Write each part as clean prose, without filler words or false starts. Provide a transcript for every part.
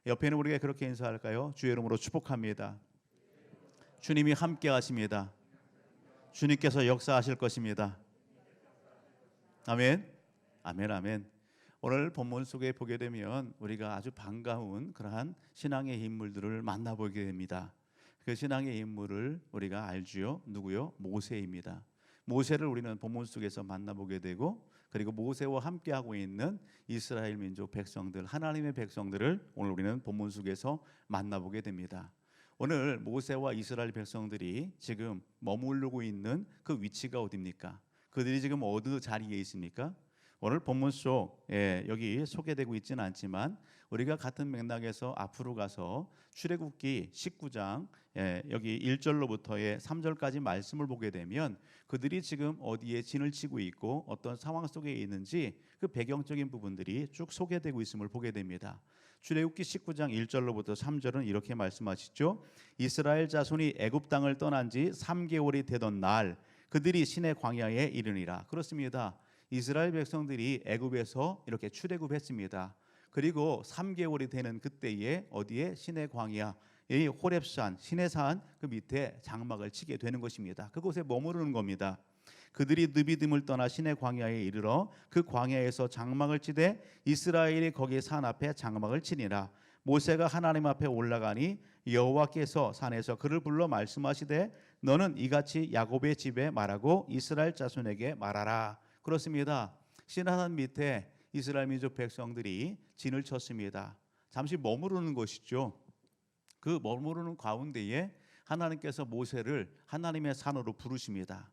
옆에 있는 우리가 그렇게 인사할까요? 주의 이름으로 축복합니다. 주님이 함께 하십니다. 주님께서 역사하실 것입니다. 아멘. 아멘, 아멘. 오늘 본문 속에 보게 되면 우리가 아주 반가운 그러한 신앙의 인물들을 만나보게 됩니다. 그 신앙의 인물을 우리가 알지요. 누구요? 모세입니다. 모세를 우리는 본문 속에서 만나보게 되고, 그리고 모세와 함께하고 있는 이스라엘 민족 백성들, 하나님의 백성들을 오늘 우리는 본문 속에서 만나보게 됩니다. 오늘 모세와 이스라엘 백성들이 지금 머무르고 있는 그 위치가 어디입니까? 그들이 지금 어느 자리에 있습니까? 오늘 본문 속 여기 소개되고 있지는 않지만 우리가 같은 맥락에서 앞으로 가서 출애굽기 19장 여기 1절로부터의 3절까지 말씀을 보게 되면 그들이 지금 어디에 진을 치고 있고 어떤 상황 속에 있는지 그 배경적인 부분들이 쭉 소개되고 있음을 보게 됩니다. 출애굽기 19장 1절로부터 3절은 이렇게 말씀하시죠. 이스라엘 자손이 애굽 땅을 떠난 지 3개월이 되던 날 그들이 시내 광야에 이르니라. 그렇습니다. 이스라엘 백성들이 애굽에서 이렇게 출애굽했습니다. 그리고 3개월이 되는 그때에 어디에 시내 광야, 이 호렙산, 시내산 그 밑에 장막을 치게 되는 것입니다. 그곳에 머무르는 겁니다. 그들이 느비딤을 떠나 시내 광야에 이르러 그 광야에서 장막을 치되 이스라엘이 거기 산 앞에 장막을 치니라. 모세가 하나님 앞에 올라가니 여호와께서 산에서 그를 불러 말씀하시되 너는 이같이 야곱의 집에 말하고 이스라엘 자손에게 말하라. 그렇습니다. 시내산 밑에 이스라엘 민족 백성들이 진을 쳤습니다. 잠시 머무르는 것이죠. 그 머무르는 가운데에 하나님께서 모세를 하나님의 산으로 부르십니다.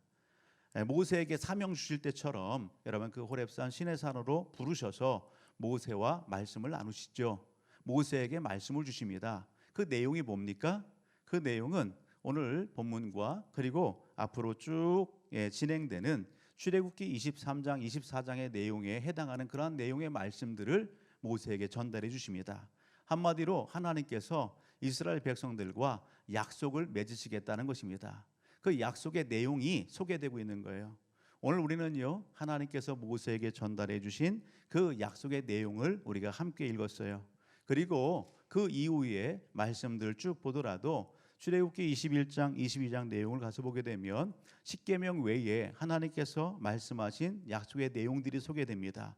모세에게 사명 주실 때처럼 여러분 그 호렙산 시내산으로 부르셔서 모세와 말씀을 나누시죠. 모세에게 말씀을 주십니다. 그 내용이 뭡니까? 그 내용은 오늘 본문과 그리고 앞으로 쭉 진행되는 출애굽기 23장, 24장의 내용에 해당하는 그러한 내용의 말씀들을 모세에게 전달해 주십니다. 한마디로 하나님께서 이스라엘 백성들과 약속을 맺으시겠다는 것입니다. 그 약속의 내용이 소개되고 있는 거예요. 오늘 우리는요, 하나님께서 모세에게 전달해 주신 그 약속의 내용을 우리가 함께 읽었어요. 그리고 그 이후에 말씀들 쭉 보더라도 출애굽기 21장, 22장 내용을 가서 보게 되면 십계명 외에 하나님께서 말씀하신 약속의 내용들이 소개됩니다.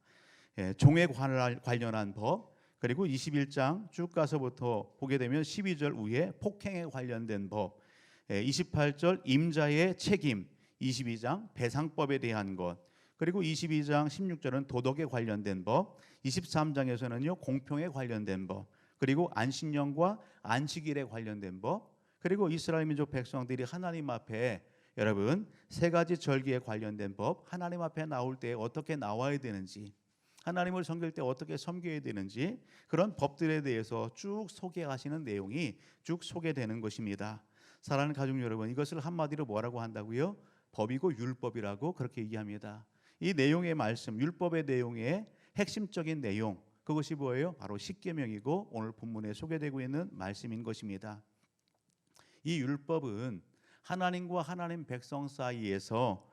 종에 관련한 법, 그리고 21장 쭉 가서부터 보게 되면 12절 후에 폭행에 관련된 법, 28절 임자의 책임, 22장 배상법에 대한 것, 그리고 22장 16절은 도덕에 관련된 법, 23장에서는요 공평에 관련된 법, 그리고 안식년과 안식일에 관련된 법, 그리고 이스라엘 민족 백성들이 하나님 앞에 여러분 세 가지 절기에 관련된 법, 하나님 앞에 나올 때 어떻게 나와야 되는지, 하나님을 섬길 때 어떻게 섬겨야 되는지 그런 법들에 대해서 쭉 소개하시는 내용이 쭉 소개되는 것입니다. 사랑하는 가족 여러분, 이것을 한마디로 뭐라고 한다고요? 법이고 율법이라고 그렇게 얘기합니다. 이 내용의 말씀, 율법의 내용의 핵심적인 내용, 그것이 뭐예요? 바로 십계명이고 오늘 본문에 소개되고 있는 말씀인 것입니다. 이 율법은 하나님과 하나님 백성 사이에서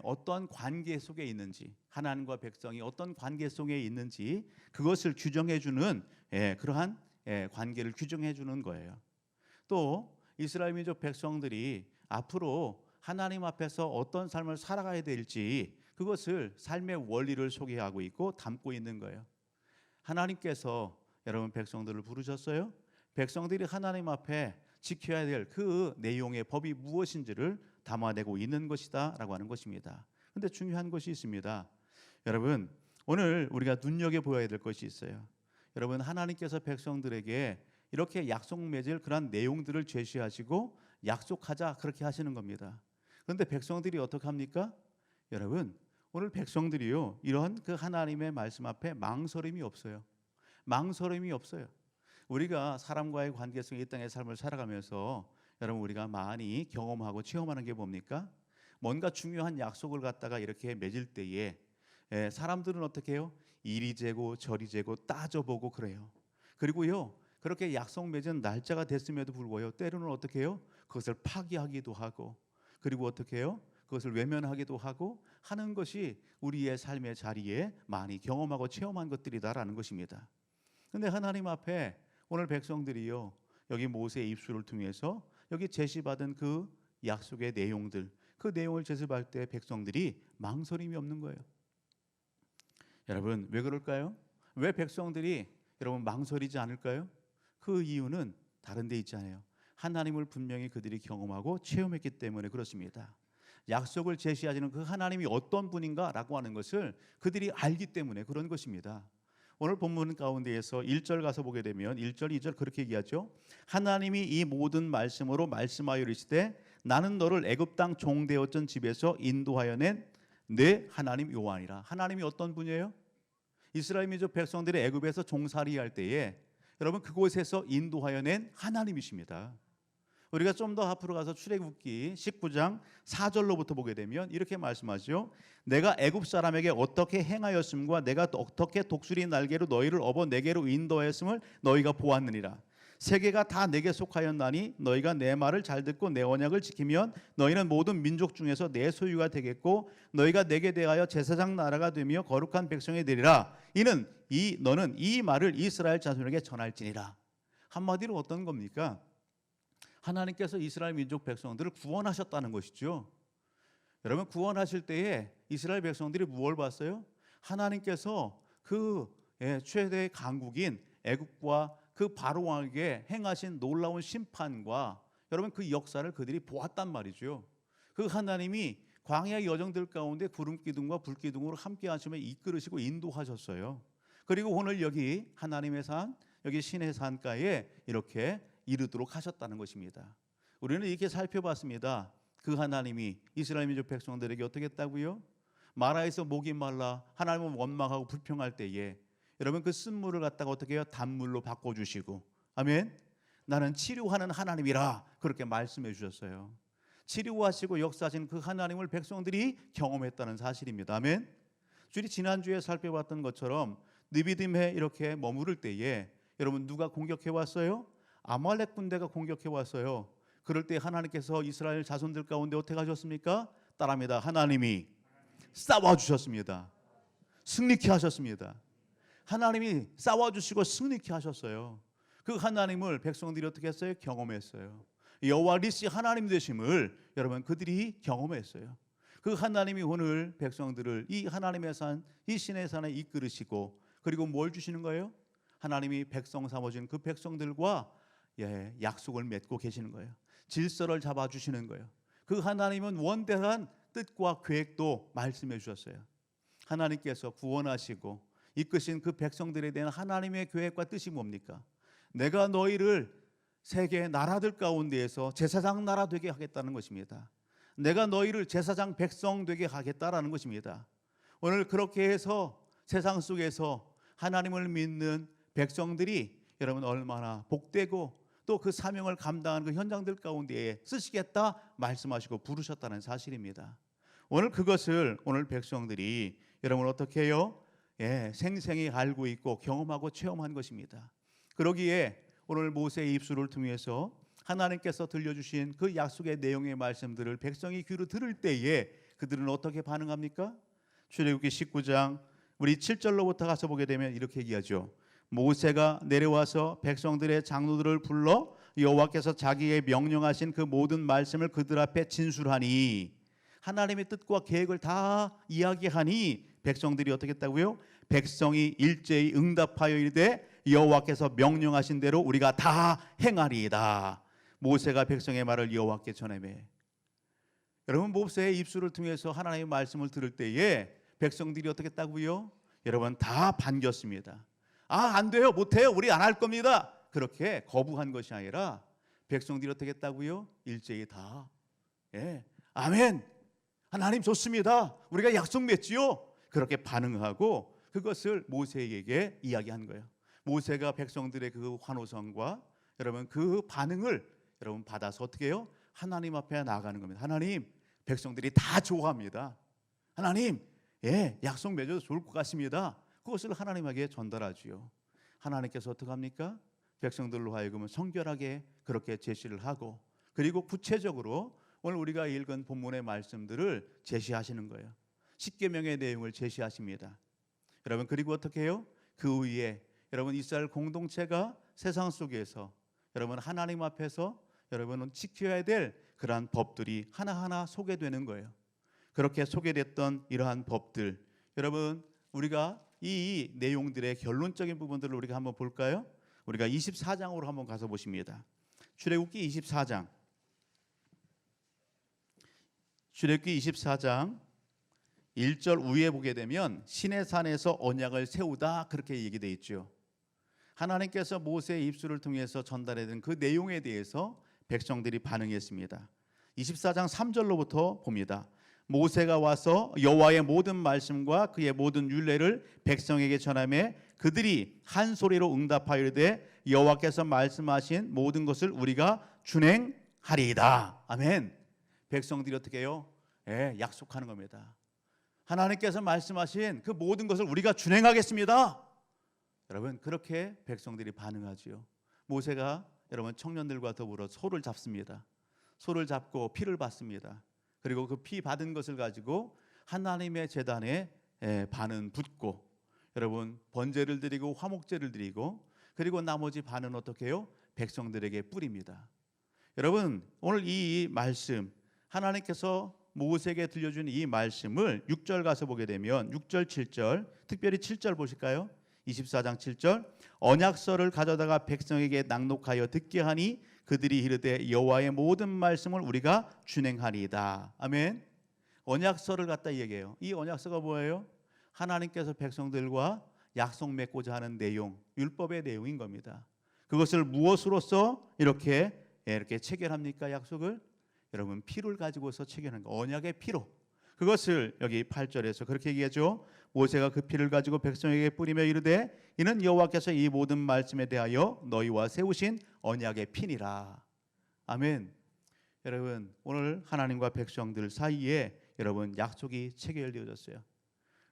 어떤 관계 속에 있는지, 하나님과 백성이 어떤 관계 속에 있는지 그것을 규정해 주는 그러한 관계를 규정해 주는 거예요. 또 이스라엘 민족 백성들이 앞으로 하나님 앞에서 어떤 삶을 살아가야 될지 그것을 삶의 원리를 소개하고 있고 담고 있는 거예요. 하나님께서 여러분 백성들을 부르셨어요. 백성들이 하나님 앞에 지켜야 될 그 내용의 법이 무엇인지를 담아내고 있는 것이다 라고 하는 것입니다. 그런데 중요한 것이 있습니다. 여러분 오늘 우리가 눈여겨보아야 될 것이 있어요. 여러분 하나님께서 백성들에게 이렇게 약속 맺을 그런 내용들을 제시하시고 약속하자 그렇게 하시는 겁니다. 그런데 백성들이 어떻게 합니까? 여러분 오늘 백성들이요 이런 그 하나님의 말씀 앞에 망설임이 없어요. 망설임이 없어요. 우리가 사람과의 관계 속에 이 땅의 삶을 살아가면서 여러분 우리가 많이 경험하고 체험하는 게 뭡니까? 뭔가 중요한 약속을 갖다가 이렇게 맺을 때에 사람들은 어떻게 해요? 이리 재고 저리 재고 따져보고 그래요. 그리고요 그렇게 약속 맺은 날짜가 됐음에도 불구하고 때로는 어떻게 해요? 그것을 파기하기도 하고 그리고 어떻게 해요? 그것을 외면하기도 하고 하는 것이 우리의 삶의 자리에 많이 경험하고 체험한 것들이다라는 것입니다. 그런데 하나님 앞에 오늘 백성들이요, 여기 모세의 입술을 통해서 여기 제시받은 그 약속의 내용들, 그 내용을 제시할 때 백성들이 망설임이 없는 거예요. 여러분, 왜 그럴까요? 왜 백성들이 여러분 망설이지 않을까요? 그 이유는 다른 데 있잖아요. 하나님을 분명히 그들이 경험하고 체험했기 때문에 그렇습니다. 약속을 제시하시는 그 하나님이 어떤 분인가라고 하는 것을 그들이 알기 때문에 그런 것입니다. 오늘 본문 가운데에서 1절 가서 보게 되면 1절, 2절 그렇게 얘기하죠. 하나님이 이 모든 말씀으로 말씀하여 이르시되 나는 너를 애굽 땅 종되었던 집에서 인도하여 낸 내 하나님 여호와니라. 하나님이 어떤 분이에요? 이스라엘 민족 백성들이 애굽에서 종살이할 때에 여러분 그곳에서 인도하여 낸 하나님이십니다. 우리가 좀 더 앞으로 가서 출애굽기 19장 4절로부터 보게 되면 이렇게 말씀하죠. 내가 애굽 사람에게 어떻게 행하였음과 내가 어떻게 독수리 날개로 너희를 업어 내게로 인도하였음을 너희가 보았느니라. 세계가 다 내게 속하였나니 너희가 내 말을 잘 듣고 내 언약을 지키면 너희는 모든 민족 중에서 내 소유가 되겠고 너희가 내게 대하여 제사장 나라가 되며 거룩한 백성이 되리라. 이는 너는 이 말을 이스라엘 자손에게 전할지니라. 한마디로 어떤 겁니까? 하나님께서 이스라엘 민족 백성들을 구원하셨다는 것이죠. 여러분, 구원하실 때에 이스라엘 백성들이 무엇을 봤어요? 하나님께서 그 최대의 강국인 애국과 그 바로 왕에게 행하신 놀라운 심판과 여러분 그 역사를 그들이 보았단 말이죠. 그 하나님이 광야 여정들 가운데 구름 기둥과 불 기둥으로 함께 하시며 이끌으시고 인도하셨어요. 그리고 오늘 여기 하나님의 산, 여기 신의 산가에 이렇게 이르도록 하셨다는 것입니다. 우리는 이렇게 살펴봤습니다. 그 하나님이 이스라엘 민족 백성들에게 어떻게 했다고요? 마라에서 목이 말라 하나님은 원망하고 불평할 때에 여러분 그 쓴물을 갖다가 어떻게 해요? 단물로 바꿔주시고, 아멘. 나는 치료하는 하나님이라 그렇게 말씀해 주셨어요. 치료하시고 역사하신 그 하나님을 백성들이 경험했다는 사실입니다. 아멘. 주리 지난주에 살펴봤던 것처럼 느비딤에 이렇게 머무를 때에 여러분 누가 공격해 왔어요? 아말렉 군대가 공격해 왔어요. 그럴 때 하나님께서 이스라엘 자손들 가운데 어떻게 하셨습니까? 따라합니다. 하나님이 싸워주셨습니다. 승리케 하셨습니다. 하나님이 싸워주시고 승리케 하셨어요. 그 하나님을 백성들이 어떻게 했어요? 경험했어요. 여호와 니시 하나님 되심을 여러분 그들이 경험했어요. 그 하나님이 오늘 백성들을 이 하나님의 산, 이 신의 산에 이끌으시고 그리고 뭘 주시는 거예요? 하나님이 백성 삼아준 그 백성들과 약속을 맺고 계시는 거예요. 질서를 잡아주시는 거예요. 그 하나님은 원대한 뜻과 계획도 말씀해 주셨어요. 하나님께서 구원하시고 이끄신 그 백성들에 대한 하나님의 계획과 뜻이 뭡니까? 내가 너희를 세계 나라들 가운데에서 제사장 나라 되게 하겠다는 것입니다. 내가 너희를 제사장 백성 되게 하겠다라는 것입니다. 오늘 그렇게 해서 세상 속에서 하나님을 믿는 백성들이 여러분 얼마나 복되고 또 그 사명을 감당하는 그 현장들 가운데에 쓰시겠다 말씀하시고 부르셨다는 사실입니다. 오늘 그것을 오늘 백성들이 여러분 어떻게 해요? 생생히 알고 있고 경험하고 체험한 것입니다. 그러기에 오늘 모세의 입술을 통해서 하나님께서 들려주신 그 약속의 내용의 말씀들을 백성이 귀로 들을 때에 그들은 어떻게 반응합니까? 출애굽기 19장 우리 7절로부터 가서 보게 되면 이렇게 얘기하죠. 모세가 내려와서 백성들의 장로들을 불러 여호와께서 자기의 명령하신 그 모든 말씀을 그들 앞에 진술하니, 하나님의 뜻과 계획을 다 이야기하니 백성들이 어떻게 했다고요? 백성이 일제히 응답하여 이르되 여호와께서 명령하신 대로 우리가 다 행하리이다. 모세가 백성의 말을 여호와께 전하매. 여러분 모세의 입술을 통해서 하나님의 말씀을 들을 때에 백성들이 어떻게 했다고요? 여러분 다 반겼습니다. 안 돼요, 못해요, 우리 안 할 겁니다. 그렇게 거부한 것이 아니라 백성들이 어떻게 했다고요? 일제히 다 아멘, 하나님 좋습니다, 우리가 약속 맺지요. 그렇게 반응하고 그것을 모세에게 이야기한 거예요. 모세가 백성들의 그 환호성과 여러분 그 반응을 여러분 받아서 어떻게 해요? 하나님 앞에 나아가는 겁니다. 하나님, 백성들이 다 좋아합니다. 하나님, 약속 맺어도 좋을 것 같습니다. 그것을 하나님에게 전달하지요. 하나님께서 어떻게 합니까? 백성들로 하여금 성결하게 그렇게 제시를 하고 그리고 구체적으로 오늘 우리가 읽은 본문의 말씀들을 제시하시는 거예요. 십계명의 내용을 제시하십니다. 여러분 그리고 어떻게 해요? 그 위에 여러분 이스라엘 공동체가 세상 속에서 여러분 하나님 앞에서 여러분은 지켜야 될 그러한 법들이 하나하나 소개되는 거예요. 그렇게 소개됐던 이러한 법들, 여러분 우리가 이 내용들의 결론적인 부분들을 우리가 한번 볼까요? 우리가 24장으로 한번 가서 보십니다. 출애굽기 24장. 출애굽기 24장 1절 위에 보게 되면 신의 산에서 언약을 세우다 그렇게 얘기되어 있죠. 하나님께서 모세의 입술을 통해서 전달해준 그 내용에 대해서 백성들이 반응했습니다. 24장 3절로부터 봅니다. 모세가 와서 여호와의 모든 말씀과 그의 모든 율례를 백성에게 전하매 그들이 한 소리로 응답하여 이르되 여호와께서 말씀하신 모든 것을 우리가 준행하리이다. 아멘. 백성들이 어떻게 해요? 약속하는 겁니다. 하나님께서 말씀하신 그 모든 것을 우리가 준행하겠습니다. 여러분 그렇게 백성들이 반응하지요. 모세가 여러분 청년들과 더불어 소를 잡습니다. 소를 잡고 피를 받습니다. 그리고 그 피 받은 것을 가지고 하나님의 제단에 반은 붓고 여러분 번제를 드리고 화목제를 드리고 그리고 나머지 반은 어떻게 해요? 백성들에게 뿌립니다. 여러분 오늘 이 말씀 하나님께서 모세에게 들려준 이 말씀을 6절 가서 보게 되면 6절 7절 특별히 7절 보실까요? 24장 7절 언약서를 가져다가 백성에게 낭독하여 듣게 하니 그들이 이르되 여호와의 모든 말씀을 우리가 준행하리이다. 아멘. 언약서를 갖다 얘기해요. 이 언약서가 뭐예요? 하나님께서 백성들과 약속 맺고자 하는 내용, 율법의 내용인 겁니다. 그것을 무엇으로써 이렇게 체결합니까? 약속을 여러분 피를 가지고서 체결하는 거. 언약의 피로. 그것을 여기 8절에서 그렇게 얘기하죠. 모세가 그 피를 가지고 백성에게 뿌리며 이르되 이는 여호와께서 이 모든 말씀에 대하여 너희와 세우신 언약의 피니라. 아멘. 여러분 오늘 하나님과 백성들 사이에 여러분 약속이 체결되어졌어요.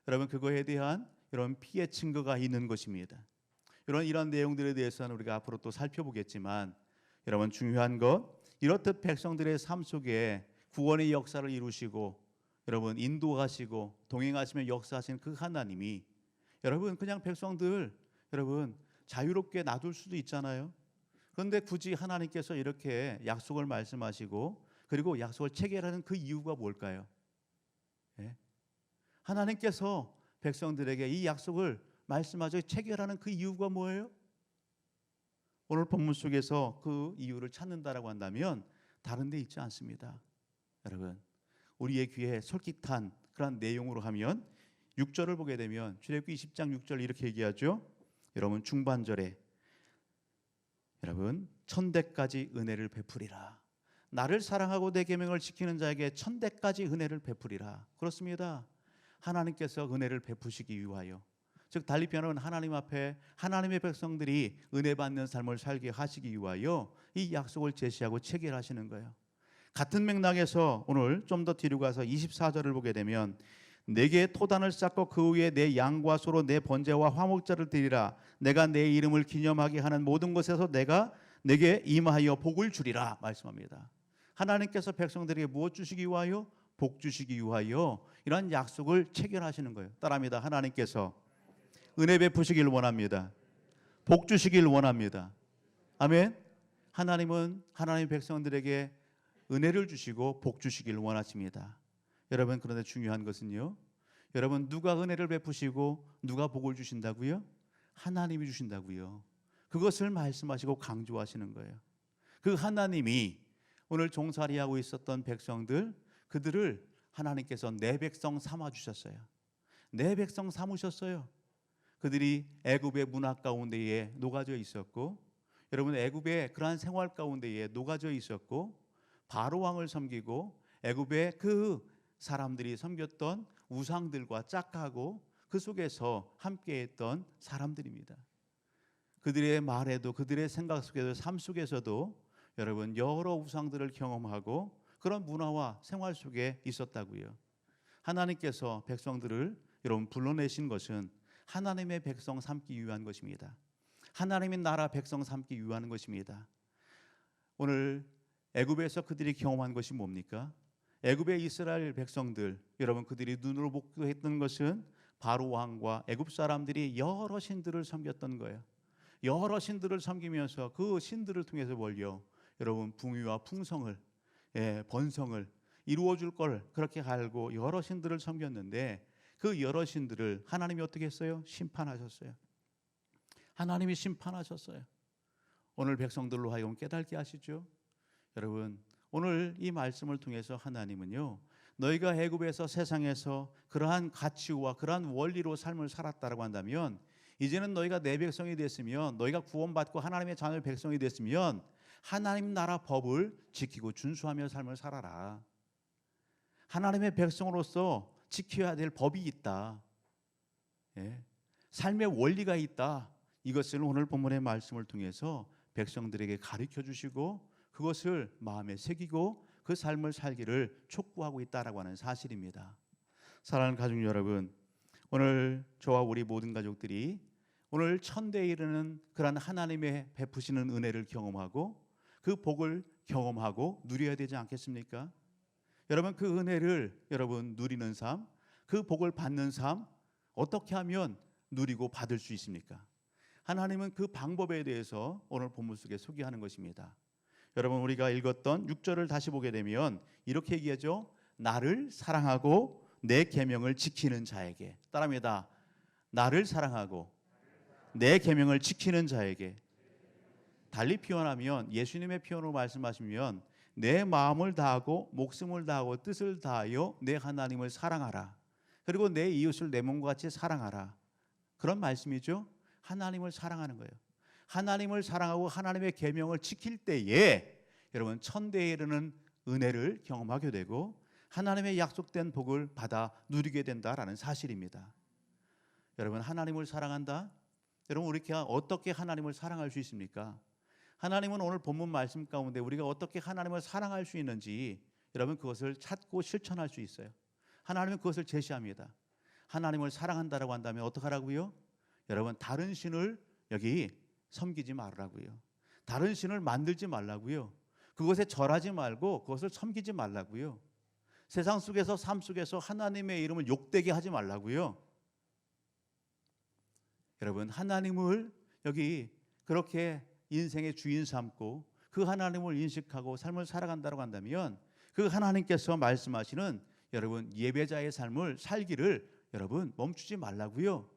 여러분 그거에 대한 이런 피의 증거가 있는 것입니다. 이런 내용들에 대해서는 우리가 앞으로 또 살펴보겠지만 여러분 중요한 것 이렇듯 백성들의 삶 속에 구원의 역사를 이루시고 여러분 인도하시고 동행하시며 역사하시는 그 하나님이 여러분 그냥 백성들 여러분 자유롭게 놔둘 수도 있잖아요. 그런데 굳이 하나님께서 이렇게 약속을 말씀하시고 그리고 약속을 체결하는 그 이유가 뭘까요? 하나님께서 백성들에게 이 약속을 말씀하셔 체결하는 그 이유가 뭐예요? 오늘 본문 속에서 그 이유를 찾는다라고 한다면 다른 데 있지 않습니다. 여러분 우리의 귀에 솔깃한 그런 내용으로 하면 6절을 보게 되면 출애굽기 20장 6절 이렇게 얘기하죠. 여러분 중반절에 여러분 천대까지 은혜를 베풀이라. 나를 사랑하고 내 계명을 지키는 자에게 천대까지 은혜를 베풀이라. 그렇습니다. 하나님께서 은혜를 베푸시기 위하여 즉 달리 표현하면 하나님 앞에 하나님의 백성들이 은혜 받는 삶을 살게 하시기 위하여 이 약속을 제시하고 체결하시는 거예요. 같은 맥락에서 오늘 좀 더 뒤로 가서 24절을 보게 되면 내게 토단을 쌓고 그 위에 내 양과 소로 내 번제와 화목제를 드리라. 내가 내 이름을 기념하게 하는 모든 곳에서 내가 내게 임하여 복을 주리라 말씀합니다. 하나님께서 백성들에게 무엇 주시기 위하여? 복 주시기 위하여 이러한 약속을 체결하시는 거예요. 따라합니다. 하나님께서 은혜 베푸시길 원합니다. 복 주시길 원합니다. 아멘. 하나님은 하나님의 백성들에게 은혜를 주시고 복 주시길 원하십니다. 여러분 그런데 중요한 것은요. 여러분 누가 은혜를 베푸시고 누가 복을 주신다고요? 하나님이 주신다고요. 그것을 말씀하시고 강조하시는 거예요. 그 하나님이 오늘 종살이하고 있었던 백성들 그들을 하나님께서 내 백성 삼아 주셨어요. 내 백성 삼으셨어요. 그들이 애굽의 문화 가운데에 녹아져 있었고 여러분 애굽의 그러한 생활 가운데에 녹아져 있었고 바로 왕을 섬기고 애굽의 그 사람들이 섬겼던 우상들과 짝하고 그 속에서 함께했던 사람들입니다. 그들의 말에도 그들의 생각 속에도 삶 속에서도 여러분 여러 우상들을 경험하고 그런 문화와 생활 속에 있었다고요. 하나님께서 백성들을 여러분 불러내신 것은 하나님의 백성 삼기 위한 것입니다. 하나님의 나라 백성 삼기 위한 것입니다. 오늘 애굽에서 그들이 경험한 것이 뭡니까? 애굽의 이스라엘 백성들 여러분 그들이 눈으로 목도했던 것은 바로 왕과 애굽 사람들이 여러 신들을 섬겼던 거예요. 여러 신들을 섬기면서 그 신들을 통해서 뭘요? 여러분 풍요와 풍성을 번성을 이루어 줄 걸 그렇게 알고 여러 신들을 섬겼는데 그 여러 신들을 하나님이 어떻게 했어요? 심판하셨어요. 하나님이 심판하셨어요. 오늘 백성들로 하여금 깨닫게 하시죠. 여러분 오늘 이 말씀을 통해서 하나님은요 너희가 애굽에서 세상에서 그러한 가치와 그러한 원리로 삶을 살았다라고 한다면 이제는 너희가 내 백성이 됐으면 너희가 구원받고 하나님의 자녀 백성이 됐으면 하나님 나라 법을 지키고 준수하며 삶을 살아라. 하나님의 백성으로서 지켜야 될 법이 있다. 삶의 원리가 있다. 이것을 오늘 본문의 말씀을 통해서 백성들에게 가르쳐 주시고 그것을 마음에 새기고 그 삶을 살기를 촉구하고 있다라고 하는 사실입니다. 사랑하는 가족 여러분, 오늘 저와 우리 모든 가족들이 오늘 천대에 이르는 그러한 하나님의 베푸시는 은혜를 경험하고 그 복을 경험하고 누려야 되지 않겠습니까? 여러분 그 은혜를 여러분 누리는 삶, 그 복을 받는 삶 어떻게 하면 누리고 받을 수 있습니까? 하나님은 그 방법에 대해서 오늘 본문 속에 소개하는 것입니다. 여러분 우리가 읽었던 6절을 다시 보게 되면 이렇게 얘기하죠. 나를 사랑하고 내 계명을 지키는 자에게. 따라합니다. 나를 사랑하고 내 계명을 지키는 자에게. 달리 표현하면 예수님의 표현으로 말씀하시면 내 마음을 다하고 목숨을 다하고 뜻을 다하여 내 하나님을 사랑하라. 그리고 내 이웃을 내 몸과 같이 사랑하라. 그런 말씀이죠. 하나님을 사랑하는 거예요. 하나님을 사랑하고 하나님의 계명을 지킬 때에 여러분 천대에 이르는 은혜를 경험하게 되고 하나님의 약속된 복을 받아 누리게 된다라는 사실입니다. 여러분 하나님을 사랑한다? 여러분 우리가 어떻게 하나님을 사랑할 수 있습니까? 하나님은 오늘 본문 말씀 가운데 우리가 어떻게 하나님을 사랑할 수 있는지 여러분 그것을 찾고 실천할 수 있어요. 하나님은 그것을 제시합니다. 하나님을 사랑한다라고 한다면 어떻게 하라고요? 여러분 다른 신을 여기 섬기지 말라고요. 다른 신을 만들지 말라고요. 그것에 절하지 말고 그것을 섬기지 말라고요. 세상 속에서 삶 속에서 하나님의 이름을 욕되게 하지 말라고요. 여러분 하나님을 여기 그렇게 인생의 주인 삼고 그 하나님을 인식하고 삶을 살아간다고 한다면 그 하나님께서 말씀하시는 여러분 예배자의 삶을 살기를 여러분 멈추지 말라고요.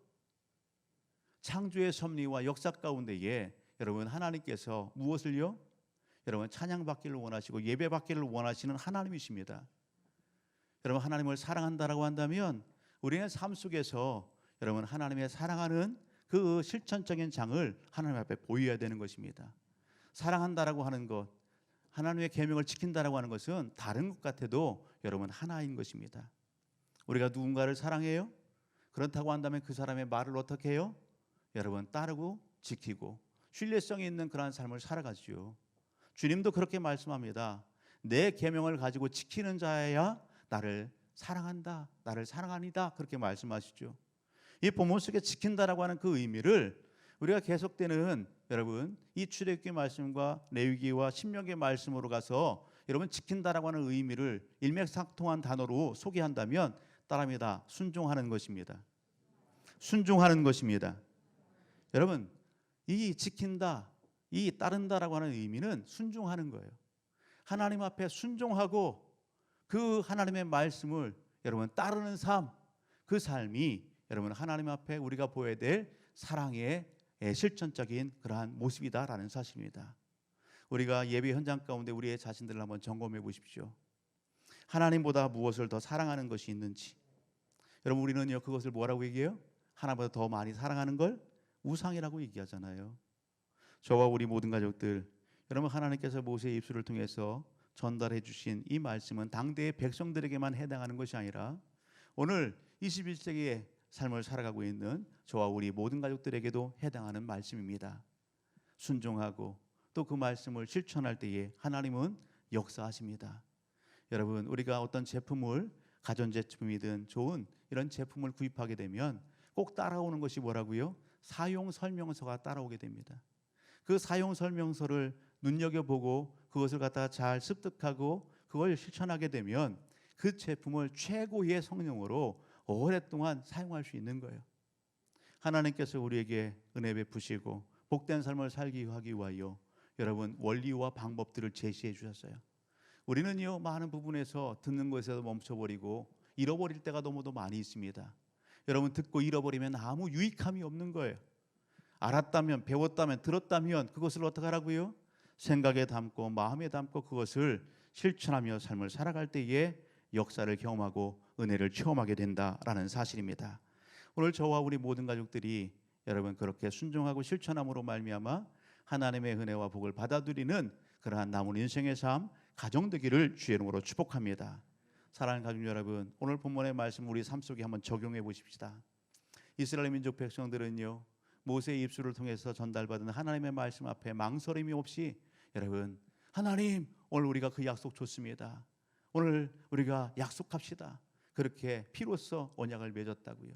창조의 섭리와 역사 가운데에 여러분 하나님께서 무엇을요? 여러분 찬양받기를 원하시고 예배받기를 원하시는 하나님이십니다. 여러분 하나님을 사랑한다라고 한다면 우리의 삶 속에서 여러분 하나님의 사랑하는 그 실천적인 장을 하나님 앞에 보여야 되는 것입니다. 사랑한다라고 하는 것, 하나님의 계명을 지킨다라고 하는 것은 다른 것 같아도 여러분 하나인 것입니다. 우리가 누군가를 사랑해요? 그렇다고 한다면 그 사람의 말을 어떻게 해요? 여러분 따르고 지키고 신뢰성이 있는 그러한 삶을 살아가지요. 주님도 그렇게 말씀합니다. 내 계명을 가지고 지키는 자야 나를 사랑한다, 나를 사랑하니다 그렇게 말씀하시죠. 이 본문 속에 지킨다라고 하는 그 의미를 우리가 계속되는 여러분 이 출애굽기 말씀과 레위기와 신명기 말씀으로 가서 여러분 지킨다라고 하는 의미를 일맥상통한 단어로 소개한다면 따라합니다. 순종하는 것입니다. 순종하는 것입니다. 여러분 이 지킨다, 이 따른다라고 하는 의미는 순종하는 거예요. 하나님 앞에 순종하고 그 하나님의 말씀을 여러분 따르는 삶, 그 삶이 여러분 하나님 앞에 우리가 보여야 될 사랑의 실천적인 그러한 모습이다라는 사실입니다. 우리가 예배 현장 가운데 우리의 자신들을 한번 점검해 보십시오. 하나님보다 무엇을 더 사랑하는 것이 있는지. 여러분 우리는요 그것을 뭐라고 얘기해요? 하나님보다 더 많이 사랑하는 걸 우상이라고 얘기하잖아요. 저와 우리 모든 가족들, 여러분 하나님께서 모세의 입술을 통해서 전달해 주신 이 말씀은 당대의 백성들에게만 해당하는 것이 아니라 오늘 21세기의 삶을 살아가고 있는 저와 우리 모든 가족들에게도 해당하는 말씀입니다. 순종하고 또 그 말씀을 실천할 때에 하나님은 역사하십니다. 여러분 우리가 어떤 제품을 가전제품이든 좋은 이런 제품을 구입하게 되면 꼭 따라오는 것이 뭐라고요? 사용 설명서가 따라오게 됩니다. 그 사용 설명서를 눈여겨보고 그것을 갖다가 잘 습득하고 그걸 실천하게 되면 그 제품을 최고의 성능으로 오랫동안 사용할 수 있는 거예요. 하나님께서 우리에게 은혜 베푸시고 복된 삶을 살기 하기 위하여 여러분 원리와 방법들을 제시해 주셨어요. 우리는요 많은 부분에서 듣는 것에서 멈춰버리고 잃어버릴 때가 너무도 많이 있습니다. 여러분 듣고 잃어버리면 아무 유익함이 없는 거예요. 알았다면, 배웠다면, 들었다면 그것을 어떻게 하라고요? 생각에 담고 마음에 담고 그것을 실천하며 삶을 살아갈 때에 역사를 경험하고 은혜를 체험하게 된다라는 사실입니다. 오늘 저와 우리 모든 가족들이 여러분 그렇게 순종하고 실천함으로 말미암아 하나님의 은혜와 복을 받아들이는 그러한 남은 인생의 삶 가정 되기를 주의 이름으로 축복합니다. 사랑하는 가족 여러분, 오늘 본문의 말씀 우리 삶 속에 한번 적용해 보십시다. 이스라엘 민족 백성들은요 모세의 입술을 통해서 전달받은 하나님의 말씀 앞에 망설임이 없이 여러분 하나님 오늘 우리가 그 약속 좋습니다. 오늘 우리가 약속합시다. 그렇게 피로써 언약을 맺었다고요.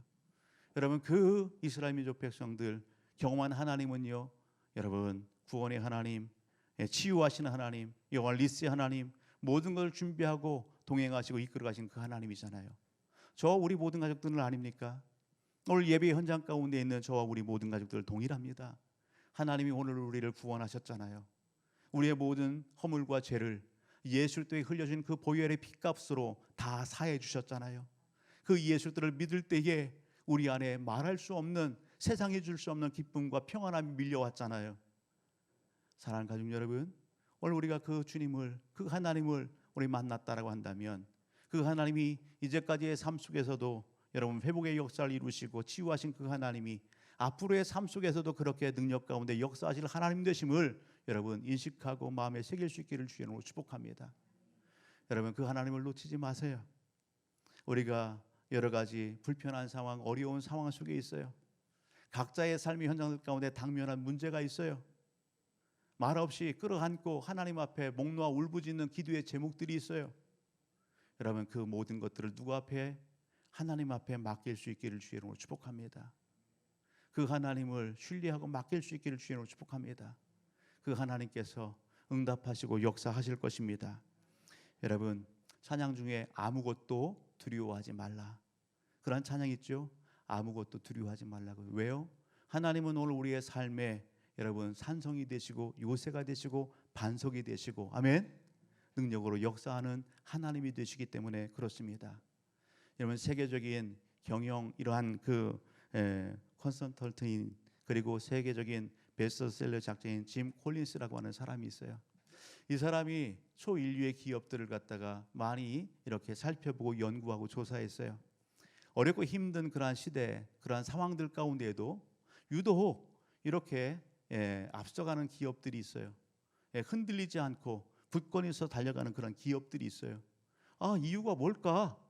여러분 그 이스라엘 민족 백성들 경험한 하나님은요 여러분 구원의 하나님, 치유하시는 하나님, 여호와 리스의 하나님, 모든 걸 준비하고 동행하시고 이끌어 가신 그 하나님이잖아요. 저와 우리 모든 가족들은 아닙니까? 오늘 예배 현장 가운데 있는 저와 우리 모든 가족들 동일합니다. 하나님이 오늘 우리를 구원하셨잖아요. 우리의 모든 허물과 죄를 예수 그리스도에 흘려진 그 보혈의 피값으로 다 사해 주셨잖아요. 그 예수 그리스도를 믿을 때에 우리 안에 말할 수 없는 세상이 줄 수 없는 기쁨과 평안함이 밀려왔잖아요. 사랑하는 가족 여러분, 오늘 우리가 그 주님을, 그 하나님을 우리 만났다라고 한다면 그 하나님이 이제까지의 삶 속에서도 여러분 회복의 역사를 이루시고 치유하신 그 하나님이 앞으로의 삶 속에서도 그렇게 능력 가운데 역사하실 하나님 되심을 여러분 인식하고 마음에 새길 수 있기를 주의 이름으로 축복합니다. 여러분 그 하나님을 놓치지 마세요. 우리가 여러 가지 불편한 상황, 어려운 상황 속에 있어요. 각자의 삶의 현장 가운데 당면한 문제가 있어요. 말없이 끌어안고 하나님 앞에 목 놓아 울부짖는 기도의 제목들이 있어요. 여러분 그 모든 것들을 누구 앞에? 하나님 앞에 맡길 수 있기를 주의 이름으로 축복합니다. 그 하나님을 신뢰하고 맡길 수 있기를 주의 이름으로 축복합니다. 그 하나님께서 응답하시고 역사하실 것입니다. 여러분 찬양 중에 아무것도 두려워하지 말라 그런 찬양 있죠? 아무것도 두려워하지 말라고. 왜요? 하나님은 오늘 우리의 삶에 여러분 산성이 되시고 요새가 되시고 반석이 되시고 아멘 능력으로 역사하는 하나님이 되시기 때문에 그렇습니다. 여러분 세계적인 경영 이러한 그 컨설턴트인 그리고 세계적인 베스트셀러 작자인 짐 콜린스라고 하는 사람이 있어요. 이 사람이 초인류의 기업들을 갖다가 많이 이렇게 살펴보고 연구하고 조사했어요. 어렵고 힘든 그러한 시대, 그러한 상황들 가운데에도 유독 이렇게 앞서가는 기업들이 있어요. 흔들리지 않고 굳건히 서 달려가는 그런 기업들이 있어요. 아, 이유가 뭘까?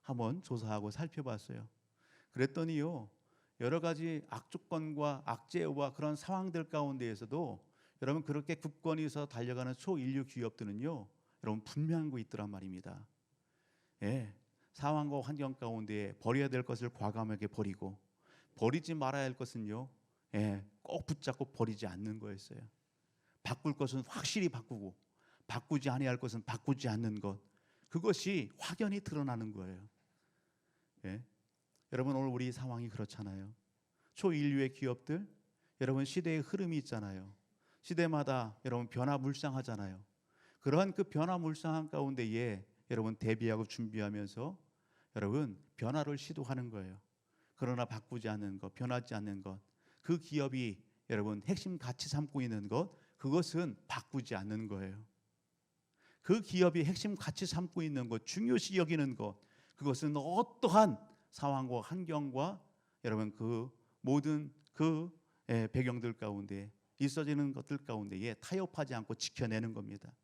한번 조사하고 살펴봤어요. 그랬더니요, 여러 가지 악조건과 악재와 그런 상황들 가운데에서도 여러분 그렇게 굳건히 서 달려가는 초인류 기업들은요, 여러분 분명한 거 있더란 말입니다. 상황과 환경 가운데 버려야 될 것을 과감하게 버리고 버리지 말아야 할 것은요, 꼭 붙잡고 버리지 않는 거였어요. 바꿀 것은 확실히 바꾸고 바꾸지 아니할 할 것은 바꾸지 않는 것, 그것이 확연히 드러나는 거예요. 여러분 오늘 우리 상황이 그렇잖아요. 초인류의 기업들, 여러분 시대의 흐름이 있잖아요. 시대마다 여러분 변화무쌍하잖아요. 그러한 그 변화무쌍한 가운데에 여러분 대비하고 준비하면서 여러분 변화를 시도하는 거예요. 그러나 바꾸지 않는 것, 변하지 않는 것, 그 기업이 여러분 핵심 가치 삼고 있는 것, 그것은 바꾸지 않는 거예요. 그 기업이 핵심 가치 삼고 있는 것, 중요시 여기는 것, 그것은 어떠한 상황과 환경과 여러분 그 모든 그 배경들 가운데 있어지는 것들 가운데에 타협하지 않고 지켜내는 겁니다.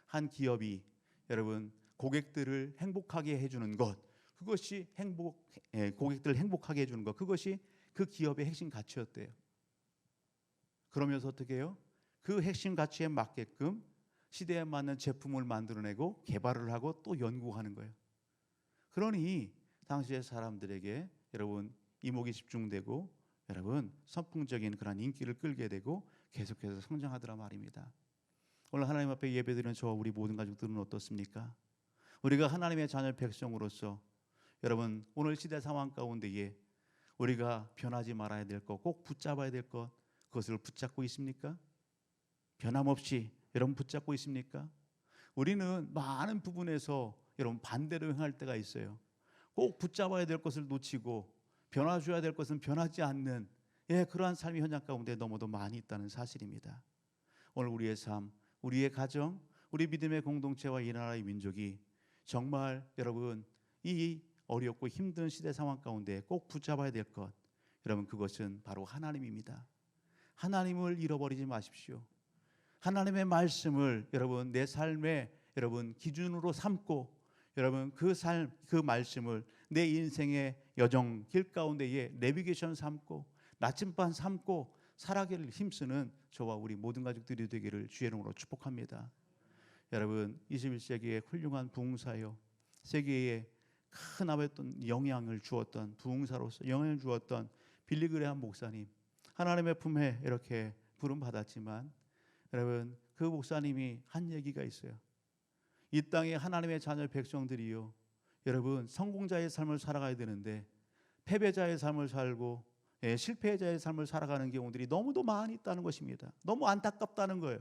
한 기업이 여러분 고객들을 행복하게 해주는 것, 그것이 고객들을 행복하게 해주는 것, 그것이 그 기업의 핵심 가치였대요. 그러면서 어떻게 해요? 그 핵심 가치에 맞게끔 시대에 맞는 제품을 만들어내고 개발을 하고 또 연구하는 거예요. 그러니 당시의 사람들에게 여러분 이목이 집중되고 여러분 선풍적인 그런 인기를 끌게 되고 계속해서 성장하더라 말입니다. 오늘 하나님 앞에 예배드리는 저와 우리 모든 가족들은 어떻습니까? 우리가 하나님의 자녀 백성으로서 여러분 오늘 시대 상황 가운데에 우리가 변하지 말아야 될 것, 꼭 붙잡아야 될 것, 그것을 붙잡고 있습니까? 변함없이 여러분 붙잡고 있습니까? 우리는 많은 부분에서 여러분 반대로 행할 때가 있어요. 꼭 붙잡아야 될 것을 놓치고 변화줘야 될 것은 변하지 않는 그러한 삶의 현장 가운데 너무도 많이 있다는 사실입니다. 오늘 우리의 삶, 우리의 가정, 우리 믿음의 공동체와 이 나라의 민족이 정말 여러분 이 어렵고 힘든 시대 상황 가운데 꼭 붙잡아야 될 것, 여러분 그것은 바로 하나님입니다. 하나님을 잃어버리지 마십시오. 하나님의 말씀을 여러분 내 삶의 여러분 기준으로 삼고 여러분 그 삶, 그 말씀을 내 인생의 여정 길 가운데에 내비게이션 삼고 나침반 삼고 살아가기를 힘쓰는 저와 우리 모든 가족들이 되기를 주의 이름으로 축복합니다. 여러분 21세기의 훌륭한 부흥사요, 세계에 큰 아버떤 영향을 주었던 부흥사로서 영향을 주었던 빌리 그레함 목사님, 하나님의 품에 이렇게 부름 받았지만 여러분 그 목사님이 한 얘기가 있어요. 이 땅에 하나님의 자녀 백성들이요, 여러분 성공자의 삶을 살아가야 되는데 패배자의 삶을 살고 실패자의 삶을 살아가는 경우들이 너무도 많이 있다는 것입니다. 너무 안타깝다는 거예요.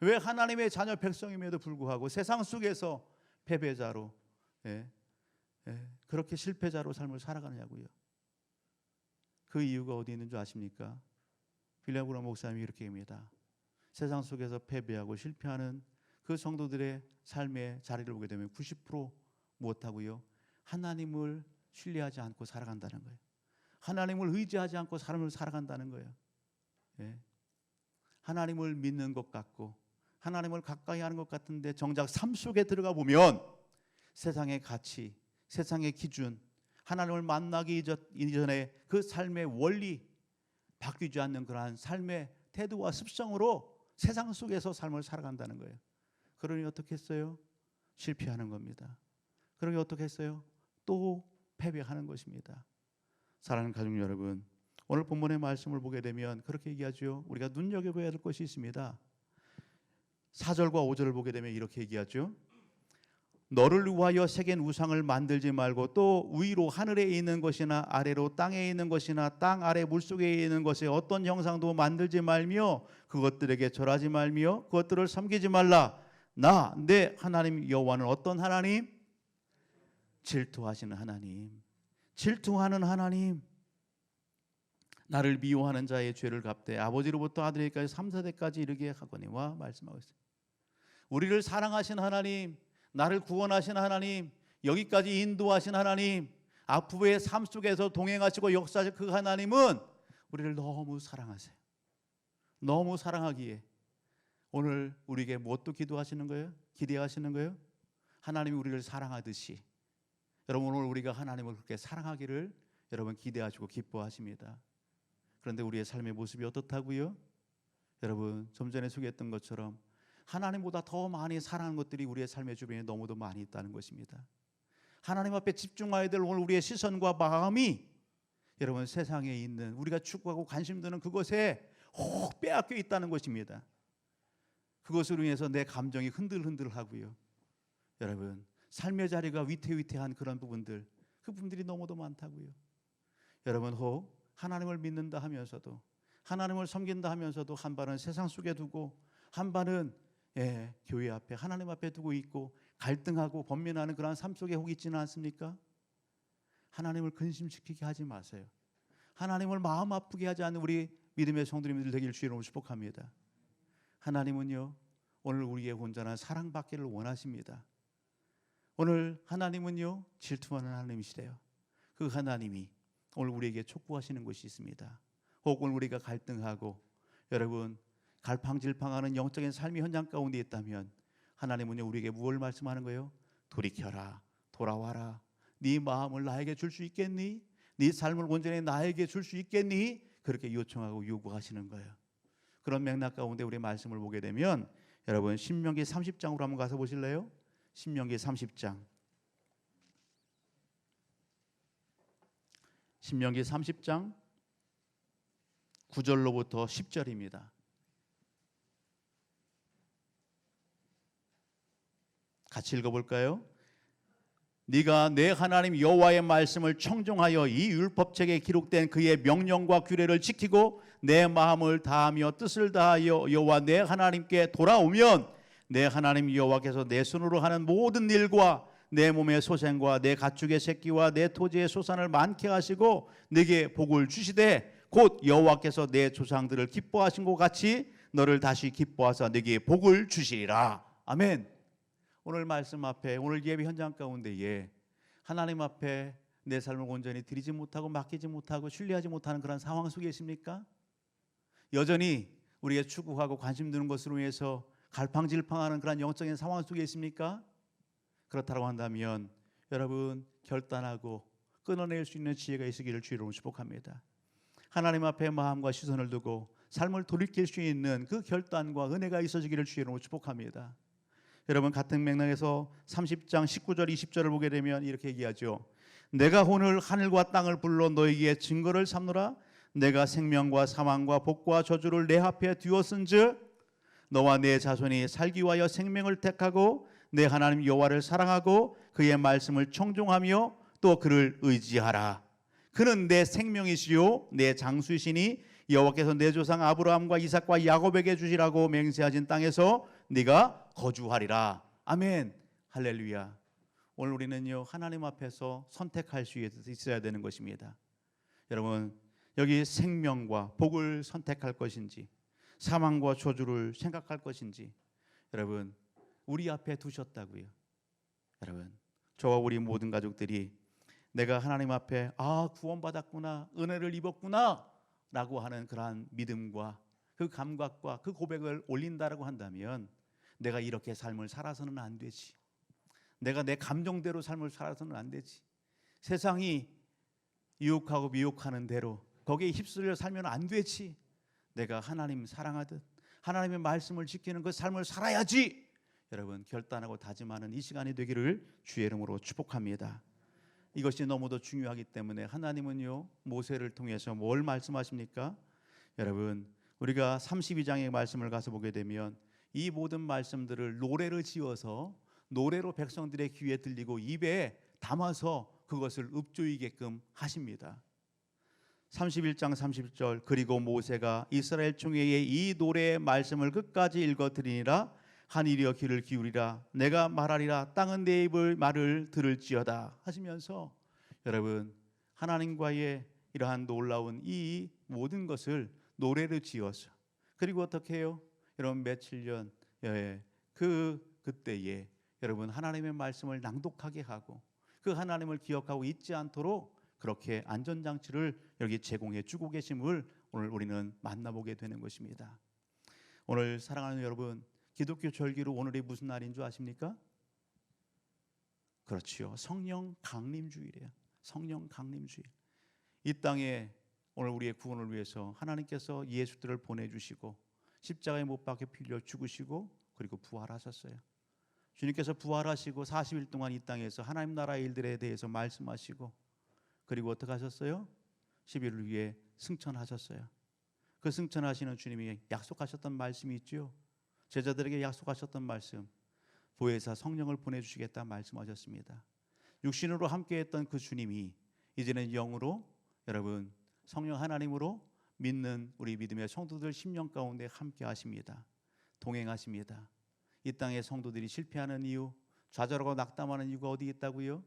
왜 하나님의 자녀 백성임에도 불구하고 세상 속에서 패배자로 그렇게 실패자로 삶을 살아가느냐고요. 그 이유가 어디 있는 줄 아십니까? 빌리 그레함 목사님이 이렇게 얘기합니다. 세상 속에서 패배하고 실패하는 그 성도들의 삶의 자리를 보게 되면 90% 무엇하고요? 하나님을 신뢰하지 않고 살아간다는 거예요. 하나님을 의지하지 않고 삶을 살아간다는 거예요. 하나님을 믿는 것 같고 하나님을 가까이 하는 것 같은데 정작 삶 속에 들어가 보면 세상의 가치, 세상의 기준, 하나님을 만나기 이전에 그 삶의 원리 바뀌지 않는 그러한 삶의 태도와 습성으로 세상 속에서 삶을 살아간다는 거예요. 그러니 어떻게 했어요? 실패하는 겁니다. 그러니 어떻게 했어요? 또 패배하는 것입니다. 사랑하는 가족 여러분, 오늘 본문의 말씀을 보게 되면 그렇게 얘기하죠. 우리가 눈여겨봐야 될 것이 있습니다. 4절과 5절을 보게 되면 이렇게 얘기하죠. 너를 위하여 새긴 우상을 만들지 말고 또 위로 하늘에 있는 것이나 아래로 땅에 있는 것이나 땅 아래 물속에 있는 것에 어떤 형상도 만들지 말며 그것들에게 절하지 말며 그것들을 섬기지 말라. 나 내 하나님 여호와는 어떤 하나님? 질투하시는 하나님. 질투하는 하나님. 나를 미워하는 자의 죄를 갚되 아버지로부터 아들에게까지 3, 4대까지 이르게 하거니와 말씀하고 있습니다. 우리를 사랑하신 하나님, 나를 구원하신 하나님, 여기까지 인도하신 하나님, 앞으로의 삶 속에서 동행하시고 역사하실 그 하나님은 우리를 너무 사랑하세요. 너무 사랑하기에 오늘 우리에게 무엇도 기도하시는 거예요? 기대하시는 거예요? 하나님이 우리를 사랑하듯이 여러분 오늘 우리가 하나님을 그렇게 사랑하기를 여러분 기대하시고 기뻐하십니다. 그런데 우리의 삶의 모습이 어떻다고요? 여러분 좀 전에 소개했던 것처럼 하나님보다 더 많이 사랑하는 것들이 우리의 삶의 주변에 너무도 많이 있다는 것입니다. 하나님 앞에 집중해야 될 오늘 우리의 시선과 마음이 여러분 세상에 있는 우리가 추구하고 관심 드는 그것에 혹 빼앗겨 있다는 것입니다. 그것으로 인해서 내 감정이 흔들흔들하고요. 여러분 삶의 자리가 위태위태한 그런 부분들, 그 부분들이 너무도 많다고요. 여러분 혹 하나님을 믿는다 하면서도 하나님을 섬긴다 하면서도 한 발은 세상 속에 두고 한 발은 교회 앞에 하나님 앞에 두고 있고 갈등하고 번민하는 그런 삶 속에 혹 있지는 않습니까? 하나님을 근심시키게 하지 마세요. 하나님을 마음 아프게 하지 않는 우리 믿음의 성도님들 되기를 주의 이름으로 축복합니다. 하나님은요 오늘 우리의 온전한 사랑받기를 원하십니다. 오늘 하나님은요 질투하는 하나님이시래요. 그 하나님이 오늘 우리에게 촉구하시는 것이 있습니다. 혹 오늘 우리가 갈등하고 여러분 갈팡질팡하는 영적인 삶의 현장 가운데 있다면 하나님은요 우리에게 무엇을 말씀하는 거예요? 돌이켜라, 돌아와라. 네 마음을 나에게 줄 수 있겠니? 네 삶을 온전히 나에게 줄 수 있겠니? 그렇게 요청하고 요구하시는 거예요. 그런 맥락 가운데 우리 말씀을 보게 되면 여러분 신명기 30장으로 한번 가서 보실래요? 신명기 30장. 신명기 30장 9절로부터 10절입니다. 같이 읽어볼까요? 네가 내 하나님 여호와의 말씀을 청종하여 이 율법책에 기록된 그의 명령과 규례를 지키고 내 마음을 다하며 뜻을 다하여 여호와 내 하나님께 돌아오면 내 하나님 여호와께서 내 손으로 하는 모든 일과 내 몸의 소생과 내 가축의 새끼와 내 토지의 소산을 많게 하시고 네게 복을 주시되 곧 여호와께서 내 조상들을 기뻐하신 것 같이 너를 다시 기뻐하사 네게 복을 주시리라. 아멘. 오늘 말씀 앞에, 오늘 예배 현장 가운데에 하나님 앞에 내 삶을 온전히 드리지 못하고 맡기지 못하고 신뢰하지 못하는 그런 상황 속에 있습니까? 여전히 우리가 추구하고 관심 두는 것으로 인해서 갈팡질팡하는 그런 영적인 상황 속에 있습니까? 그렇다고 한다면 여러분 결단하고 끊어낼 수 있는 지혜가 있으기를 주의로 축복합니다. 하나님 앞에 마음과 시선을 두고 삶을 돌이킬 수 있는 그 결단과 은혜가 있어지기를 주의로 축복합니다. 여러분 같은 맥락에서 30장 19절 20절을 보게 되면 이렇게 얘기하죠. 내가 오늘 하늘과 땅을 불러 너에게 증거를 삼노라. 내가 생명과 사망과 복과 저주를 내 앞에 두었은즉 너와 내 자손이 살기 위하여 생명을 택하고 내 하나님 여호와를 사랑하고 그의 말씀을 청종하며 또 그를 의지하라. 그는 내 생명이시요 내 장수이시니 여호와께서 내 조상 아브라함과 이삭과 야곱에게 주시라고 맹세하신 땅에서 네가 거주하리라. 아멘. 할렐루야. 오늘 우리는요 하나님 앞에서 선택할 수 있어야 되는 것입니다. 여러분 여기 생명과 복을 선택할 것인지 사망과 저주를 생각할 것인지 여러분 우리 앞에 두셨다고요. 여러분 저와 우리 모든 가족들이 내가 하나님 앞에 구원받았구나 은혜를 입었구나 라고 하는 그러한 믿음과 그 감각과 그 고백을 올린다라고 한다면 내가 이렇게 삶을 살아서는 안 되지. 내가 내 감정대로 삶을 살아서는 안 되지. 세상이 유혹하고 미혹하는 대로 거기에 휩쓸려 살면 안 되지. 내가 하나님 사랑하듯 하나님의 말씀을 지키는 그 삶을 살아야지. 여러분 결단하고 다짐하는 이 시간이 되기를 주의 이름으로 축복합니다. 이것이 너무도 중요하기 때문에 하나님은요 모세를 통해서 뭘 말씀하십니까? 여러분 우리가 32장의 말씀을 가서 보게 되면 이 모든 말씀들을 노래를 지어서 노래로 백성들의 귀에 들리고 입에 담아서 그것을 읊조이게끔 하십니다. 31장 30절 그리고 모세가 이스라엘 총회에 이 노래의 말씀을 끝까지 읽어드리니라. 하늘이여 귀를 기울이라. 내가 말하리라. 땅은 내 입을 말을 들을지어다 하시면서 여러분 하나님과의 이러한 놀라운 이 모든 것을 노래를 지어서 그리고 어떻게 해요? 여러분 며칠 전 그때에 여러분 하나님의 말씀을 낭독하게 하고 그 하나님을 기억하고 잊지 않도록 그렇게 안전장치를 여기 제공해 주고 계심을 오늘 우리는 만나보게 되는 것입니다. 오늘 사랑하는 여러분 기독교 절기로 오늘이 무슨 날인 줄 아십니까? 그렇지요. 성령 강림주일이에요. 성령 강림주일. 이 땅에 오늘 우리의 구원을 위해서 하나님께서 예수들을 보내주시고 십자가에 못 박혀 피 흘려 죽으시고 그리고 부활하셨어요. 주님께서 부활하시고 40일 동안 이 땅에서 하나님 나라의 일들에 대해서 말씀하시고 그리고 어떻게 하셨어요? 11일 위에 승천하셨어요. 그 승천하시는 주님이 약속하셨던 말씀이 있죠. 제자들에게 약속하셨던 말씀 보혜사 성령을 보내주시겠다 말씀하셨습니다. 육신으로 함께했던 그 주님이 이제는 영으로 여러분 성령 하나님으로 믿는 우리 믿음의 성도들 심령 가운데 함께 하십니다. 동행하십니다. 이 땅의 성도들이 실패하는 이유 좌절하고 낙담하는 이유가 어디 있다고요?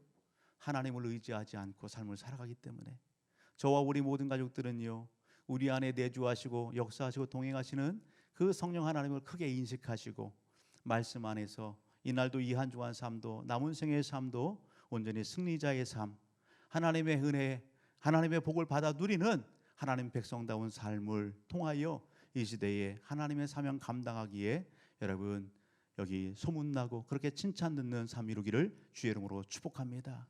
하나님을 의지하지 않고 삶을 살아가기 때문에 저와 우리 모든 가족들은요 우리 안에 내주하시고 역사하시고 동행하시는 그 성령 하나님을 크게 인식하시고 말씀 안에서 이날도 이 한 주간 삶도 남은 생의 삶도 온전히 승리자의 삶 하나님의 은혜 하나님의 복을 받아 누리는 하나님 백성다운 삶을 통하여 이 시대에 하나님의 사명 감당하기에 여러분 여기 소문나고 그렇게 칭찬 듣는 삶 이루기를 주의 이름으로 축복합니다.